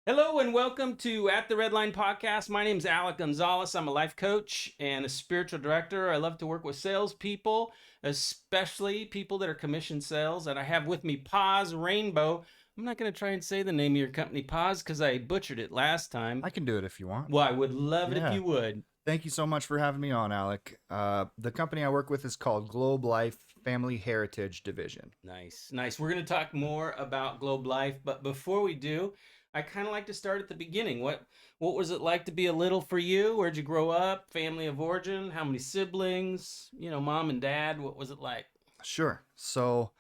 Hello and welcome to At the Redline Podcast. My name is Alec Gonzales. I'm a life coach and a spiritual director. I love to work with salespeople, especially people that are commission sales. And I have with me Paz Rainbow. I'm not going to try and say the name of your company, Paz, because I butchered it last time. I can do it if you want. Well, I would love it if Yeah. you would. Thank you so much for having me on, Alec. The company I work with is called Globe Life Family Heritage Division. Nice, nice. We're going to talk more about Globe Life, but before we do, I kind of like to start at the beginning. What was it like to be a little for you? Where'd you grow up? Family of origin? How many siblings? Mom and dad. What was it like? Sure. So,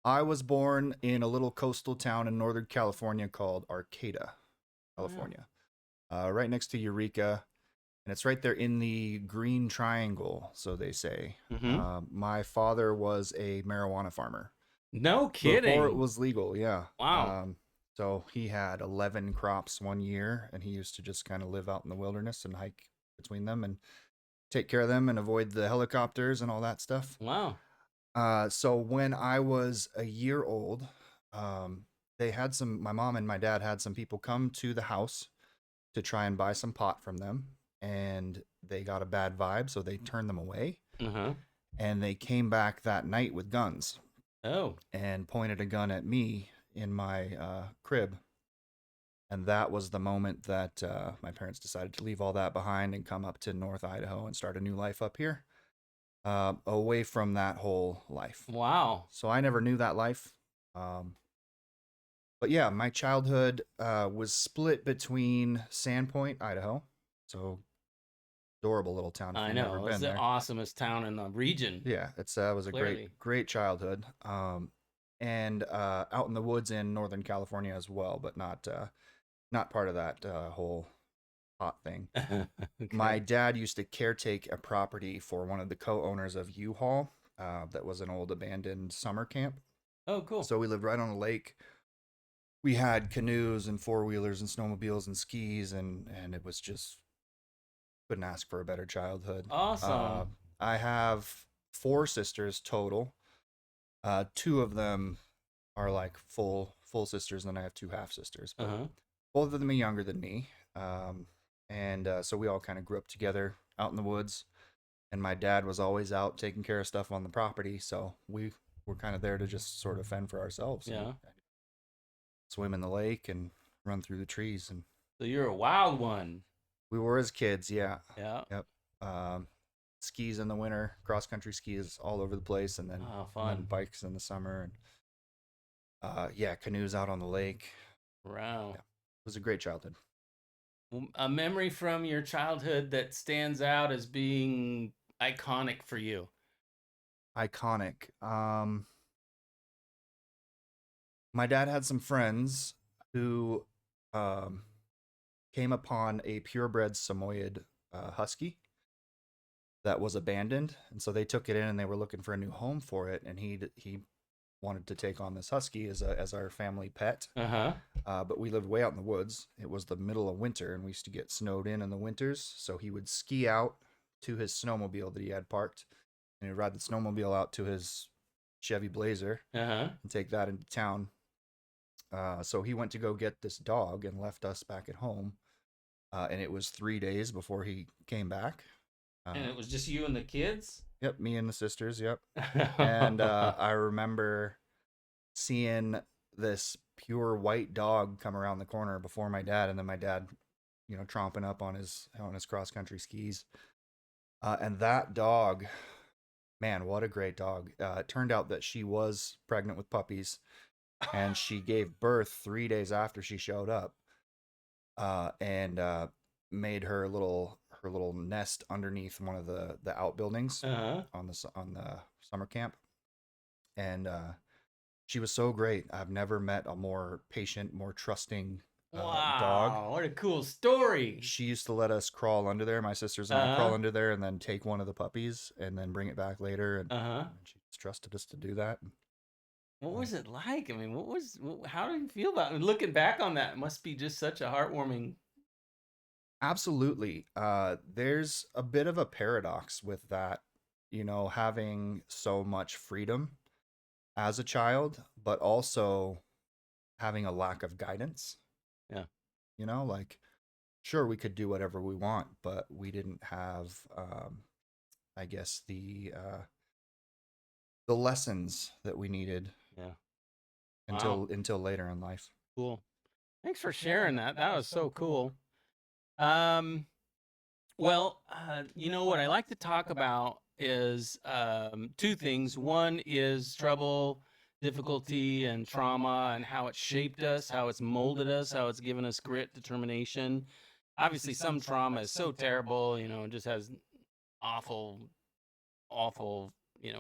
I was born in a little coastal town in Northern California called Arcata, Oh, yeah. California, right next to Eureka, and it's right there in the Green Triangle, so they say. My father was a marijuana farmer No before it kidding. was legal. Yeah. Wow. So he had 11 crops one year, and he used to just kind of live out in the wilderness and hike between them and take care of them and avoid the helicopters and all that stuff. Wow. So when I was a year old, um, my mom and my dad had some people come to the house to try and buy some pot from them, and they got a bad vibe, so they turned them away. Uh-huh. And they came back that night with guns Oh. and pointed a gun at me in my crib. And that was the moment that my parents decided to leave all that behind and come up to North Idaho and start a new life up here, away from that whole life. Wow. So I never knew that life. Um, but yeah, my childhood was split between Sandpoint, Idaho. So adorable little town if I you've never know. It's been the there. awesomest town in the region. Yeah, it was a Clearly. great childhood. And out in the woods in Northern California as well, but not part of that whole pot thing. Okay. My dad used to caretake a property for one of the co-owners of U-Haul, that was an old abandoned summer camp. Oh, cool. So we lived right on a lake. We had canoes and four-wheelers and snowmobiles and skis, and it was just couldn't ask for a better childhood. Awesome. I have four sisters total. Two of them are like full sisters, and then I have two half sisters. But Uh-huh. both of them are younger than me. And so we all kind of grew up together out in the woods. And my dad was always out taking care of stuff on the property, so we were kind of there to just sort of fend for ourselves. Yeah. And swim in the lake and run through the trees. And So you're a wild one. we were as kids, yeah. Yeah. Yep. Skis in the winter, cross country skis all over the place, and then, Oh, and fun. then bikes in the summer, and yeah, canoes out on the lake. Wow. Yeah. It was a great childhood. A memory from your childhood that stands out as being iconic for you. Iconic. My dad had some friends who um, came upon a purebred Samoyed husky that was abandoned, and so they took it in and they were looking for a new home for it, and he wanted to take on this husky as our family pet. Uh-huh. But we lived way out in the woods. It was the middle of winter, and we used to get snowed in the winters. So he would ski out to his snowmobile that he had parked, and he'd ride the snowmobile out to his Chevy Blazer Uh-huh. and take that into town. So he went to go get this dog and left us back at home. And it was 3 days before he came back. And it was just you and the kids? Yep, me and the sisters. Yep. And I remember seeing this pure white dog come around the corner before my dad, and then my dad, tromping up on his cross country skis. And that dog, man, what a great dog! It turned out that she was pregnant with puppies, and she gave birth 3 days after she showed up, and made her little nest underneath one of the outbuildings Uh-huh. on the summer camp, and she was so great. I've never met a more patient, more trusting dog. Wow, what a cool story. She used to let us crawl under there, my sisters and I crawl under there, and then take one of the puppies and then bring it back later. And, Uh-huh. and she just trusted us to do that. What was it like? I mean, how do you feel about it? Looking back on that, it must be just such a heartwarming. Absolutely. There's a bit of a paradox with that, having so much freedom as a child, but also having a lack of guidance. Yeah. like, sure, we could do whatever we want, but we didn't have, I guess, the lessons that we needed Yeah. Wow. until later in life. Cool. Thanks for sharing that. That was so cool. Um, well, what I like to talk about is two things. One is trouble, difficulty, and trauma, and how it's shaped us, how it's molded us, how it's given us grit, determination. Obviously, some trauma is so terrible, it just has awful, awful,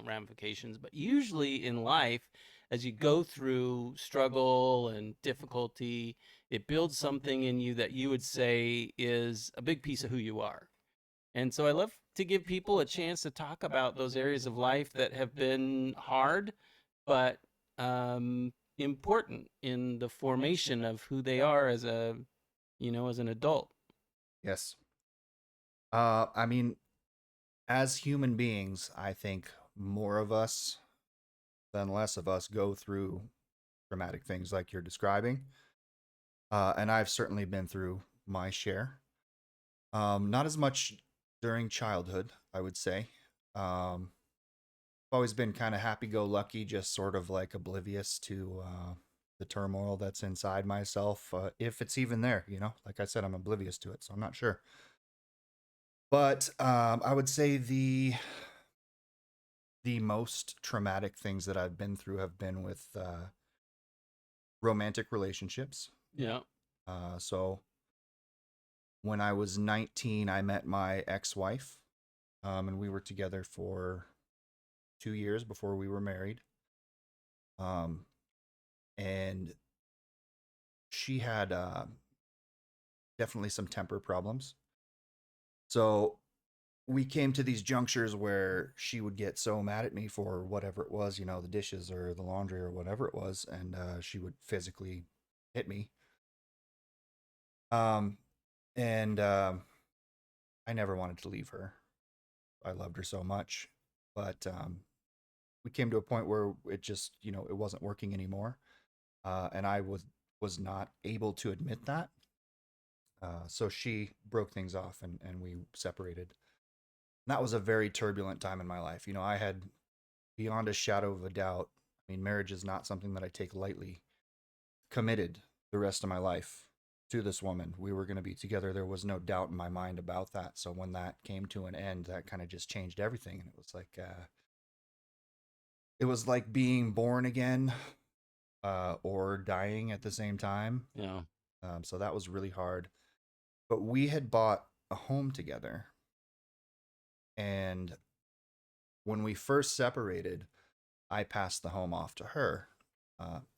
ramifications. But usually in life, as you go through struggle and difficulty, it builds something in you that you would say is a big piece of who you are. And so I love to give people a chance to talk about those areas of life that have been hard, but important in the formation of who they are as as an adult. Yes. I mean, as human beings, I think more of us than less of us go through traumatic things like you're describing. And I've certainly been through my share. Not as much during childhood, I would say. I've always been kind of happy-go-lucky, just sort of like oblivious to the turmoil that's inside myself, if it's even there. Like I said, I'm oblivious to it, so I'm not sure. But I would say the most traumatic things that I've been through have been with romantic relationships. Yeah. So when I was 19, I met my ex-wife, and we were together for 2 years before we were married. And she had definitely some temper problems. So we came to these junctures where she would get so mad at me for whatever it was, the dishes or the laundry or whatever it was, and she would physically hit me. And I never wanted to leave her. I loved her so much, but we came to a point where it just, it wasn't working anymore, and I was not able to admit that. So she broke things off, and we separated. And that was a very turbulent time in my life. I had, beyond a shadow of a doubt, I mean, marriage is not something that I take lightly, committed the rest of my life to this woman. We were going to be together. There was no doubt in my mind about that. So when that came to an end, that kind of just changed everything. And it was like being born again, or dying at the same time. Yeah. So that was really hard. But we had bought a home together. And when we first separated, I passed the home off to her.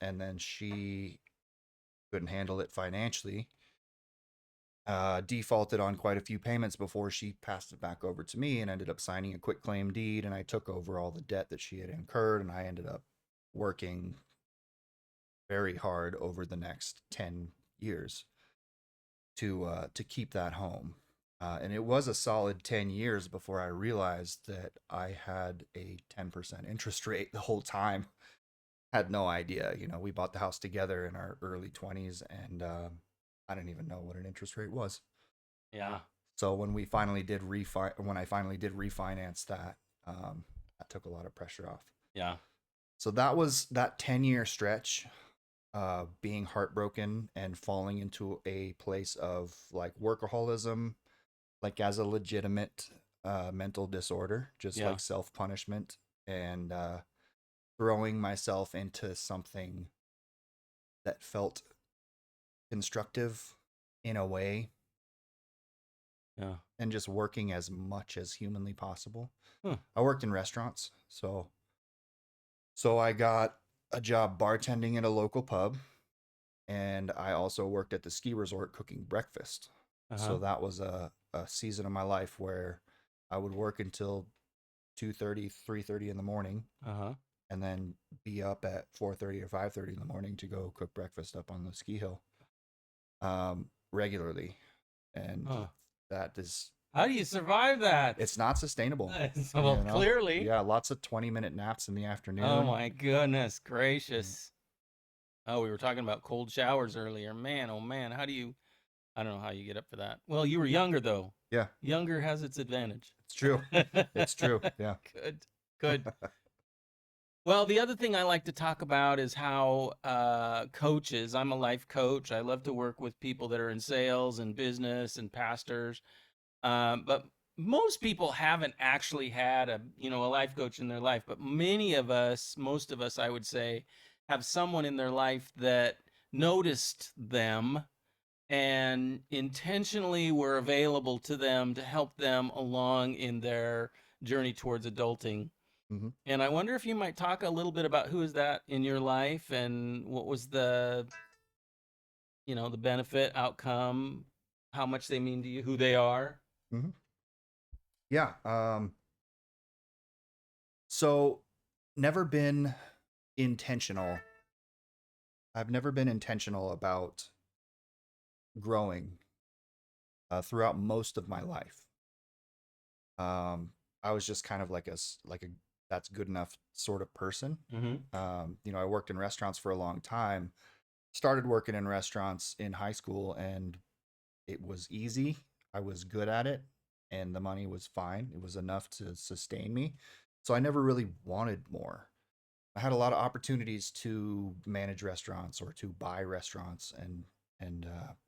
And then she couldn't handle it financially, defaulted on quite a few payments before she passed it back over to me, and ended up signing a quitclaim deed. And I took over all the debt that she had incurred, and I ended up working very hard over the next 10 years to keep that home. And it was a solid 10 years before I realized that I had a 10% interest rate the whole time. Had no idea. We bought the house together in our early 20s, and I didn't even know what an interest rate was. Yeah. So when I finally did refinance that, that took a lot of pressure off. Yeah. So that was that 10-year stretch, being heartbroken and falling into a place of like workaholism, like as a legitimate mental disorder, just like self-punishment, and throwing myself into something that felt constructive in a way. Yeah. And just working as much as humanly possible. Huh. I worked in restaurants, so I got a job bartending at a local pub, and I also worked at the ski resort cooking breakfast. So that was a season of my life where I would work until 2:30, 3:30 in the morning, and then be up at 4:30 or 5:30 in the morning to go cook breakfast up on the ski hill, regularly. And that is... How do you survive that? It's not sustainable. Well, clearly. Yeah, lots of 20-minute naps in the afternoon. Oh my goodness gracious. Oh, we were talking about cold showers earlier. Man, oh man, how do you I don't know how you get up for that. Well, you were younger though. Yeah, Younger has its advantage. it's true. It's true. Yeah. Good. Good. Well, the other thing I like to talk about is how coaches, I'm a life coach. I love to work with people that are in sales and business and pastors. But most people haven't actually had a life coach in their life. But many of us, most of us, I would say, have someone in their life that noticed them and intentionally were available to them to help them along in their journey towards adulting. Hmm. And I wonder if you might talk a little bit about who is that in your life and what was the benefit, outcome, how much they mean to you, who they are. Hmm. Yeah. So never been intentional. I've never been intentional about growing throughout most of my life. I was just kind of like a that's good enough sort of person. I worked in restaurants for a long time. Started working in restaurants in high school, and it was easy. I was good at it, and the money was fine. It was enough to sustain me. So I never really wanted more. I had a lot of opportunities to manage restaurants or to buy restaurants and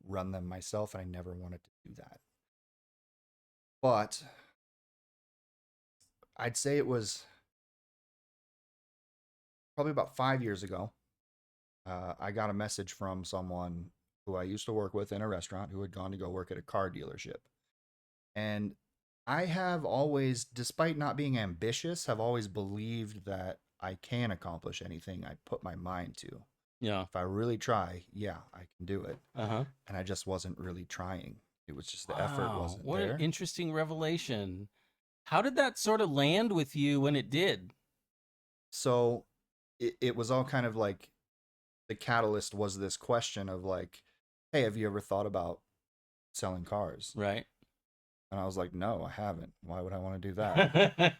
run them myself, and I never wanted to do that. But I'd say it was probably about 5 years ago. I got a message from someone who I used to work with in a restaurant who had gone to go work at a car dealership. And I have always, despite not being ambitious, have always believed that I can accomplish anything I put my mind to. Yeah. If I really try, yeah, I can do it. Uh-huh. And I just wasn't really trying. It was just the effort Wow, wasn't what there. an interesting revelation. How did that sort of land with you when it did? So it was all kind of like the catalyst was this question of like, hey, have you ever thought about selling cars? Right. And I was like, no, I haven't. Why would I want to do that? 'Cause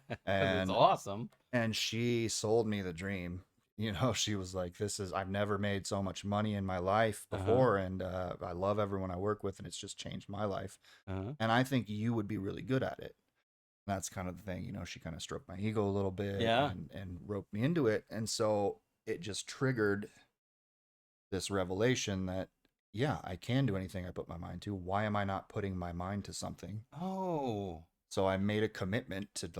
it's And awesome. and she sold me the dream. She was like, I've never made so much money in my life before, and I love everyone I work with, and it's just changed my life. And I think you would be really good at it. And that's kind of the thing, she kind of stroked my ego a little bit Yeah. and roped me into it. And so it just triggered this revelation that, yeah, I can do anything I put my mind to. Why am I not putting my mind to something? Oh. So I made a commitment to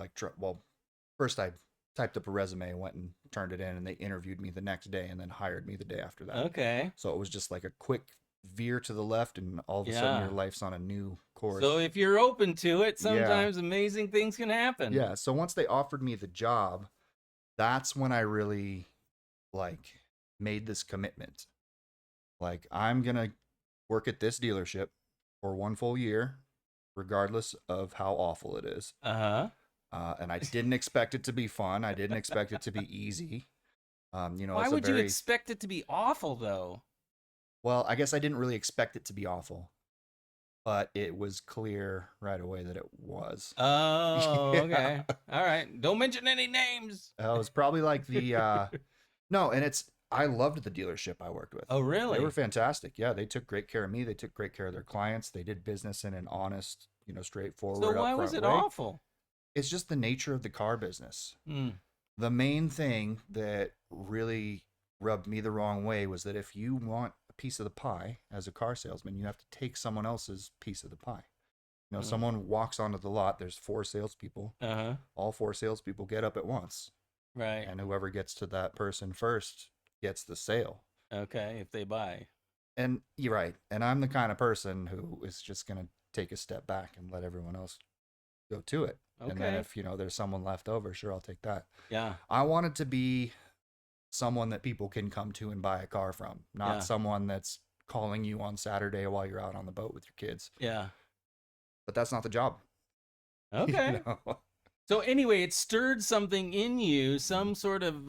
first I typed up a resume, went and turned it in, and they interviewed me the next day and then hired me the day after that. Okay. So it was just like a quick veer to the left, and all of a sudden your life's on a new course. So if you're open to it, sometimes amazing things can happen. Yeah. So once they offered me the job, that's when I really made this commitment. Like, I'm going to work at this dealership for 1 full year, regardless of how awful it is. And I didn't expect it to be fun. I didn't expect it to be easy. Why would you expect it to be awful, though? Well, I guess I didn't really expect it to be awful, but it was clear right away that it was. Oh, okay. All right. Don't mention any names. It was probably like the no, and I loved the dealership I worked with. Oh, really? They were fantastic. Yeah, they took great care of me. They took great care of their clients. They did business in an honest, straightforward. So why was it awful? It's just the nature of the car business. Mm. The main thing that really rubbed me the wrong way was that if you want a piece of the pie as a car salesman, you have to take someone else's piece of the pie. Someone walks onto the lot, there's 4 salespeople. All 4 salespeople get up at once. Right. And whoever gets to that person first gets the sale. Okay, if they buy. And you're right. And I'm the kind of person who is just going to take a step back and let everyone else go to it. Okay. And then if, there's someone left over, sure, I'll take that. Yeah. I wanted to be someone that people can come to and buy a car from, not someone that's calling you on Saturday while you're out on the boat with your kids. Yeah. But that's not the job. Okay. So anyway, it stirred something in you, some sort of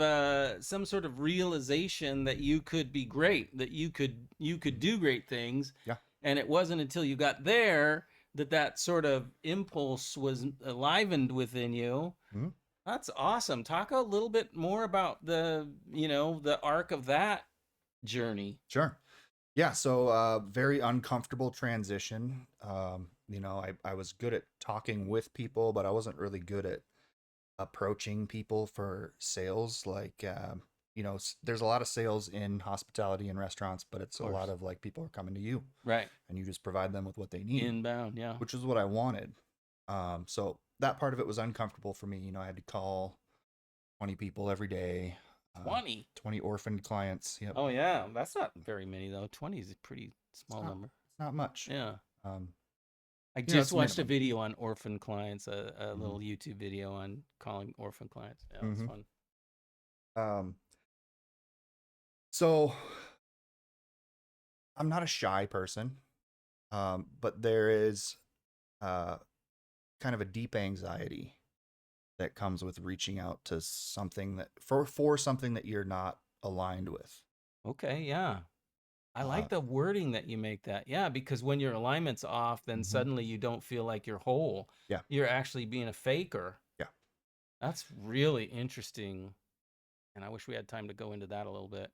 realization that you could be great, that you could do great things. Yeah. And it wasn't until you got there that sort of impulse was enlivened within you. Mm-hmm. That's awesome. Talk a little bit more about the arc of that journey. Sure. Yeah, so very uncomfortable transition. I was good at talking with people, but I wasn't really good at approaching people for sales. Like, there's a lot of sales in hospitality and restaurants, but it's Of a lot course. of like people are coming to you Right. and you just provide them with what they need, Inbound. Yeah. which is what I wanted. So that part of it was uncomfortable for me. I had to call 20 people every day, 20. 20 orphaned clients. Yep. Oh, yeah. That's not very many, though. 20 is a pretty small number. It's not much. Yeah. Um, I it's just watched a minimum. video on orphan clients, a Mhm. little YouTube video on calling orphan clients. Yeah, that's Mhm. fun. So I'm not a shy person, but there is uh, kind of a deep anxiety that comes with reaching out to something that for something that you're not aligned with. Okay, yeah. I Uh, like the wording that you make that. Yeah, because when your alignment's off, then mhm. suddenly you don't feel like you're whole. Yeah, You're actually being a faker. yeah, That's really interesting. And I wish we had time to go into that a little bit.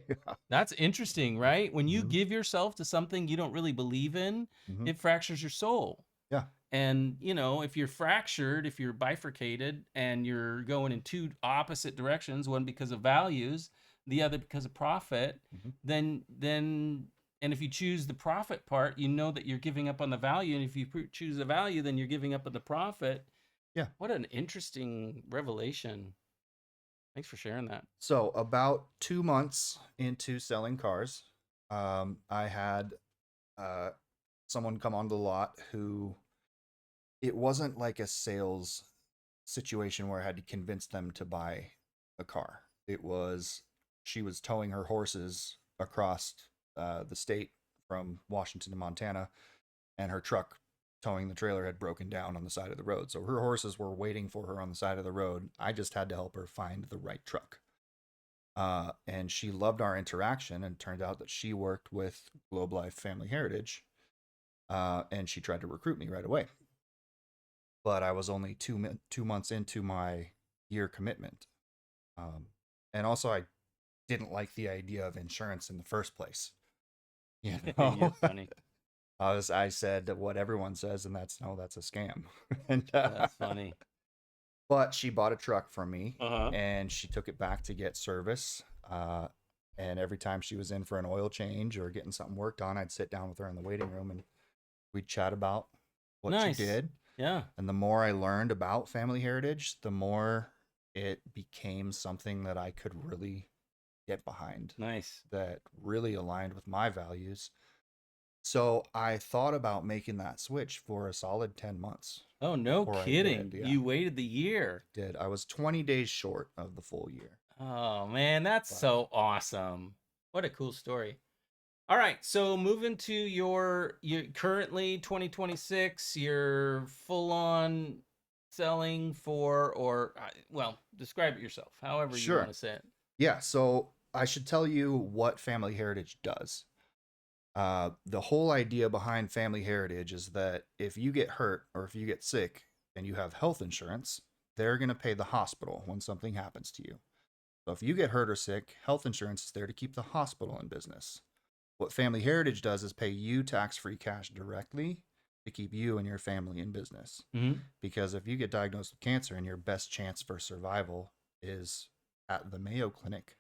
yeah. That's interesting, right? When you Mhm. give yourself to something you don't really believe in, Mhm. it fractures your soul. Yeah, And, if you're fractured, if you're bifurcated and you're going in two opposite directions, one because of values, the other because of profit, mhm. then and if you choose the profit part, you know that you're giving up on the value. And if you choose the value, then you're giving up on the profit. Yeah. What an interesting revelation. Thanks for sharing that. So about 2 months into selling cars, I had uh, someone come on the lot who it wasn't like a sales situation where I had to convince them to buy a car. It was she was towing her horses across the state from Washington to Montana, and her truck towing the trailer had broken down on the side of the road. So her horses were waiting for her on the side of the road. I just had to help her find the right truck. And she loved our interaction, and it turned out that she worked with Globe Life Family Heritage, and she tried to recruit me right away. But I was only 2 months into my year commitment, um, and also I didn't like the idea of insurance in the first place. You You're know, funny. I said what everyone says, and that's no, that's a scam. and That's funny. But she bought a truck from me, Uh-huh. and she took it back to get service. And every time she was in for an oil change or getting something worked on, I'd sit down with her in the waiting room and we'd chat about what she Nice. did. Yeah. And the more I learned about family heritage, the more it became something that I could really get behind, Nice. that really aligned with my values. So I thought about making that switch for a solid 10 months Oh, no before I kidding. did. Yeah, You waited the year. did. I was 20 days short of the full year. Oh, man, that's But so awesome. What a cool story. All right, so moving to your currently 2026, you're full on selling for, or well, describe it yourself, however you want sure. to say it. Yeah, so I should tell you what family heritage does. The whole idea behind family heritage is that if you get hurt or if you get sick and you have health insurance, they're going to pay the hospital when something happens to you. So if you get hurt or sick, health insurance is there to keep the hospital in business. What family heritage does is pay you tax-free cash directly to keep you and your family in business. Mm-hmm. Because if you get diagnosed with cancer and your best chance for survival is at the Mayo Clinic,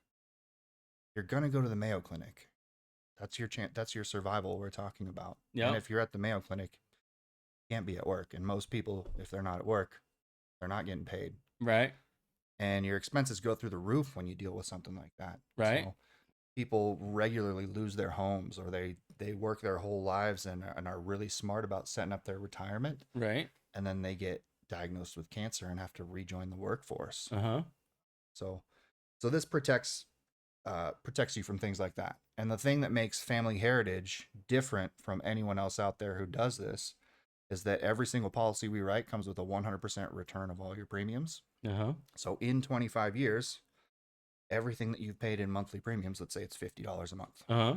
you're going to go to the Mayo Clinic. That's your chance. That's your survival we're talking about. Yeah. And if you're at the Mayo Clinic, you can't be at work. And most people, if they're not at work, they're not getting paid. Right. And your expenses go through the roof when you deal with something like that. Right. So people regularly lose their homes, or they work their whole lives and are really smart about setting up their retirement. Right. And then they get diagnosed with cancer and have to rejoin the workforce. Uh-huh. So this protects you from things like that. And the thing that makes family heritage different from anyone else out there who does this is that every single policy we write comes with a 100% return of all your premiums. Uh-huh. So in 25 years, everything that you've paid in monthly premiums, let's say it's $50 a month, Uh-huh.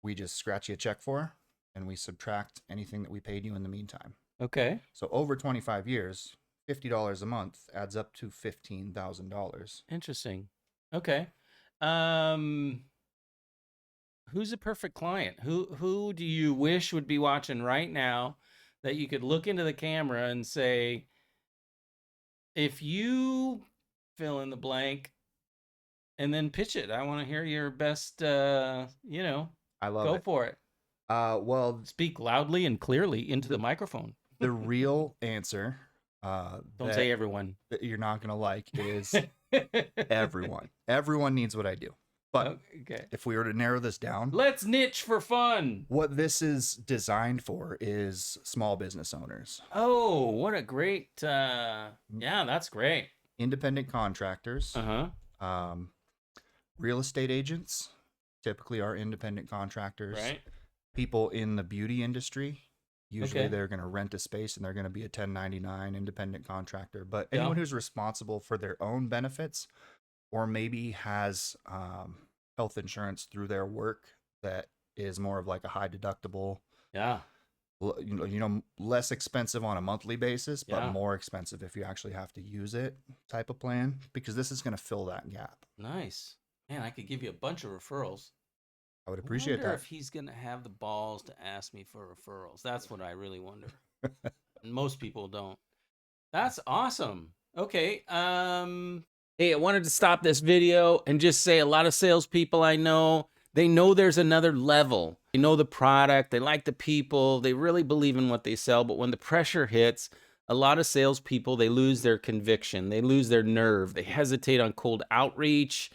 we just scratch you a check for, and we subtract anything that we paid you in the meantime. Okay. So over 25 years, $50 a month adds up to $15,000. Interesting. Okay. who's a perfect client? Who do you wish would be watching right now that you could look into the camera and say, if you fill in the blank and then pitch it. I want to hear your best, I love go it. for it. Well, Speak loudly and clearly into the microphone. the real answer, Don't say everyone. that you're not gonna like is everyone. Everyone needs what I do. But Okay. if we were to narrow this down, Let's niche for fun. what this is designed for is small business owners, Oh, what a great, yeah, that's great. independent contractors, Uh-huh. real estate agents, typically are independent contractors, Right. people in the beauty industry. Usually Okay. they're going to rent a space and they're going to be a 1099 independent contractor. But Yeah. anyone who's responsible for their own benefits or maybe has health insurance through their work that is more of like a high deductible, Yeah. less expensive on a monthly basis, but Yeah. more expensive if you actually have to use it type of plan, because this is going to fill that gap. Nice. Man, I could give you a bunch of referrals. I would appreciate wonder that. if he's going to have the balls to ask me for referrals. That's what I really wonder. Most people don't. That's awesome. Okay. Hey, I wanted to stop this video and just say a lot of salespeople I know, they know there's another level. They know the product, they like the people, they really believe in what they sell. But when the pressure hits, a lot of salespeople, they lose their conviction, they lose their nerve, they hesitate on cold outreach.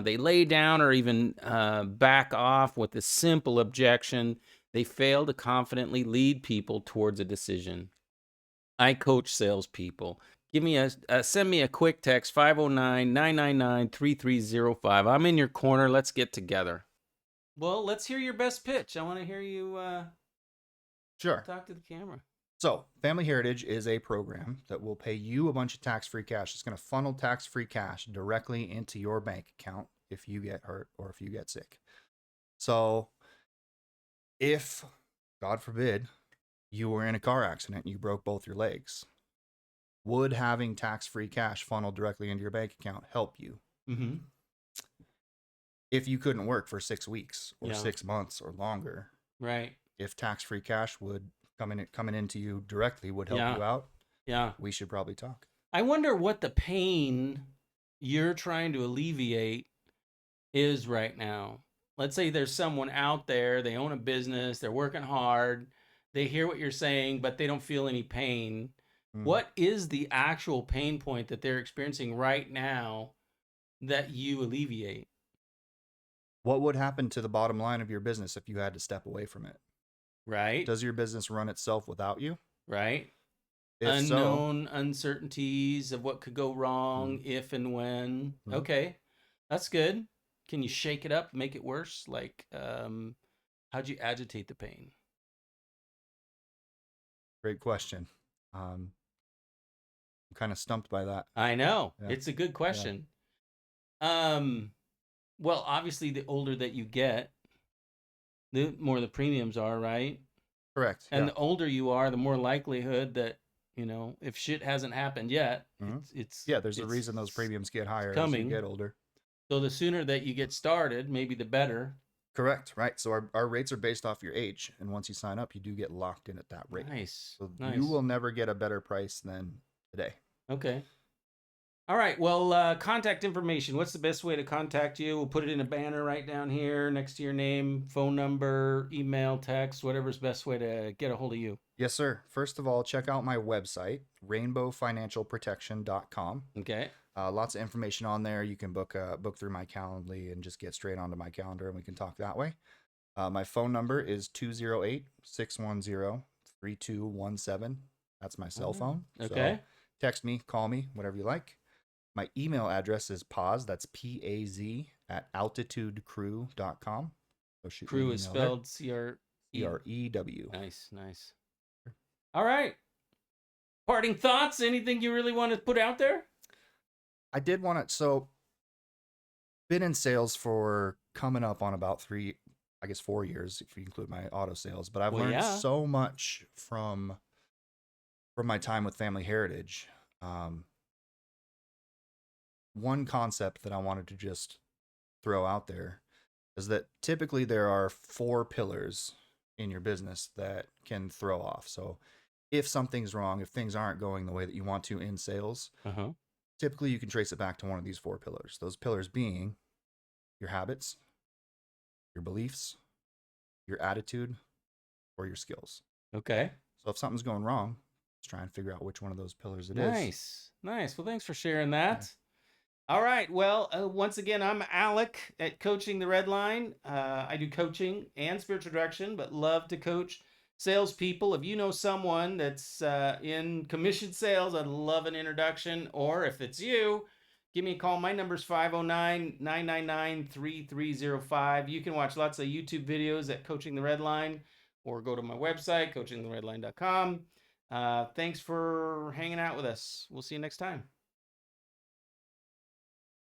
They lay down or even back off with a simple objection. They fail to confidently lead people towards a decision. I coach salespeople. Send me a quick text, 509-999-3305. I'm in your corner. Let's get together. Well, let's hear your best pitch. I want to hear you Sure. talk to the camera. So, Family Heritage is a program that will pay you a bunch of tax-free cash. It's going to funnel tax-free cash directly into your bank account if you get hurt or if you get sick. So, if, God forbid, you were in a car accident and you broke both your legs, would having tax-free cash funneled directly into your bank account help you? Mm-hmm. If you couldn't work for 6 weeks or Yeah. 6 months or longer, Right. if tax-free cash would coming into you directly would help Yeah. you out, Yeah. we should probably talk. I wonder what the pain you're trying to alleviate is right now. Let's say there's someone out there, they own a business, they're working hard, they hear what you're saying, but they don't feel any pain. What is the actual pain point that they're experiencing right now that you alleviate? What would happen to the bottom line of your business if you had to step away from it? Right? Does your business run itself without you? Right? If Unknown uncertainties of what could go wrong if and when. Okay. That's good. Can you shake it up, make it worse? Like, how'd you agitate the pain? Great question. I'm kind of stumped by that. I know. Yeah. It's a good question. Well, obviously, the older that you get, the more the premiums are, right? Correct. And the older you are, the more likelihood that, if shit hasn't happened yet, it's there's a reason those premiums get higher as you get older. So the sooner that you get started, maybe the better. Correct. Right. So our rates are based off your age. And once you sign up, you do get locked in at that rate. Nice. So Nice. you will never get a better price than today. Okay. All right. Well, contact information. What's the best way to contact you? We'll put it in a banner right down here next to your name, phone number, email, text, whatever's the best way to get a hold of you. Yes, sir. First of all, check out my website, rainbowfinancialprotection.com. Okay. Lots of information on there. You can book through my Calendly and just get straight onto my calendar and we can talk that way. My phone number is 208-610-3217. That's my cell phone. Okay. So text me, call me, whatever you like. My email address is Paz, that's P-A-Z, at altitudecrew.com. So shoot me an Crew is email there. spelled C-R-E-W. Nice. All right. Parting thoughts? Anything you really want to put out there? I did want to, so been in sales for coming up on about 4 years, if you include my auto sales, but I've learned so much from my time with Family Heritage. One concept that I wanted to just throw out there is that typically there are 4 pillars in your business that can throw off. So if something's wrong, if things aren't going the way that you want to in sales, typically you can trace it back to one of these 4 pillars. Those pillars being your habits, your beliefs, your attitude, or your skills. Okay. So if something's going wrong, let's try and figure out which one of those pillars it is. Nice. Well, thanks for sharing that. Yeah. All right. Well, once again, I'm Alec at Coaching the Redline. I do coaching and spiritual direction, but love to coach salespeople. If you know someone that's in commission sales, I'd love an introduction. Or if it's you, give me a call. My number's 509-999-3305. You can watch lots of YouTube videos at Coaching the Redline, or go to my website, coachingtheredline.com. Thanks for hanging out with us. We'll see you next time.